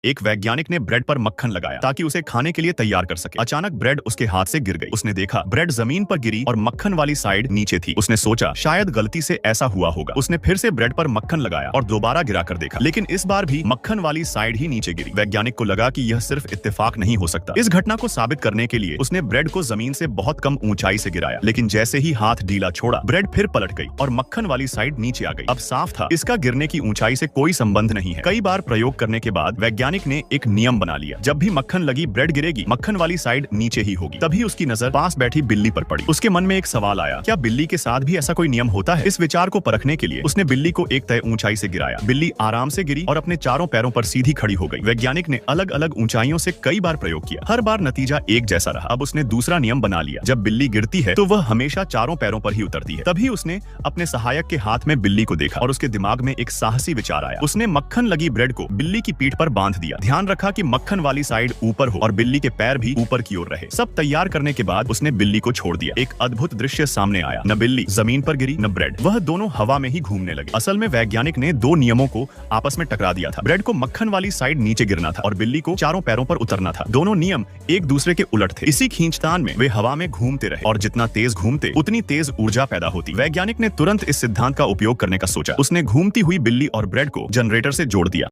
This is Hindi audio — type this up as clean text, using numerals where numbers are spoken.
एक वैज्ञानिक ने ब्रेड पर मक्खन लगाया ताकि उसे खाने के लिए तैयार कर सके। अचानक ब्रेड उसके हाथ से गिर गई। उसने देखा ब्रेड जमीन पर गिरी और मक्खन वाली साइड नीचे थी। उसने सोचा शायद गलती से ऐसा हुआ होगा। उसने फिर से ब्रेड पर मक्खन लगाया और दोबारा गिरा कर देखा, लेकिन इस बार भी मक्खन वाली साइड ही नीचे गिरी। वैज्ञानिक को लगा कि यह सिर्फ इत्तेफाक नहीं हो सकता। इस घटना को साबित करने के लिए उसने ब्रेड को जमीन से बहुत कम ऊंचाई से गिराया, लेकिन जैसे ही हाथ ढीला छोड़ा ब्रेड फिर पलट गई और मक्खन वाली साइड नीचे आ गई। अब साफ था इसका गिरने की ऊंचाई से कोई संबंध नहीं है। कई बार प्रयोग करने के बाद वैज्ञानिक ने एक नियम बना लिया, जब भी मक्खन लगी ब्रेड गिरेगी, मक्खन वाली साइड नीचे ही होगी। तभी उसकी नजर पास बैठी बिल्ली पर पड़ी। उसके मन में एक सवाल आया, क्या बिल्ली के साथ भी ऐसा कोई नियम होता है? इस विचार को परखने के लिए उसने बिल्ली को एक तय ऊंचाई से गिराया। बिल्ली आराम से गिरी और अपने चारों पैरों पर सीधी खड़ी हो गई। वैज्ञानिक ने अलग अलग ऊंचाइयों से कई बार प्रयोग किया, हर बार नतीजा एक जैसा रहा। अब उसने दूसरा नियम बना लिया, जब बिल्ली गिरती है तो वह हमेशा चारों पैरों पर ही उतरती है। तभी उसने अपने सहायक के हाथ में बिल्ली को देखा और उसके दिमाग में एक साहसी विचार आया। उसने मक्खन लगी ब्रेड को बिल्ली की पीठ पर बांध दिया। ध्यान रखा कि मक्खन वाली साइड ऊपर हो और बिल्ली के पैर भी ऊपर की ओर रहे। सब तैयार करने के बाद उसने बिल्ली को छोड़ दिया। एक अद्भुत दृश्य सामने आया, न बिल्ली जमीन पर गिरी न ब्रेड, वह दोनों हवा में ही घूमने लगे। असल में वैज्ञानिक ने दो नियमों को आपस में टकरा दिया था। ब्रेड को मक्खन वाली साइड नीचे गिरना था और बिल्ली को चारों पैरों पर उतरना था। दोनों नियम एक दूसरे के उलट थे। इसी खींचतान में वे हवा में घूमते रहे और जितना तेज घूमते उतनी तेज ऊर्जा पैदा होती। वैज्ञानिक ने तुरंत इस सिद्धांत का उपयोग करने का सोचा। उसने घूमती हुई बिल्ली और ब्रेड को जनरेटर से जोड़ दिया।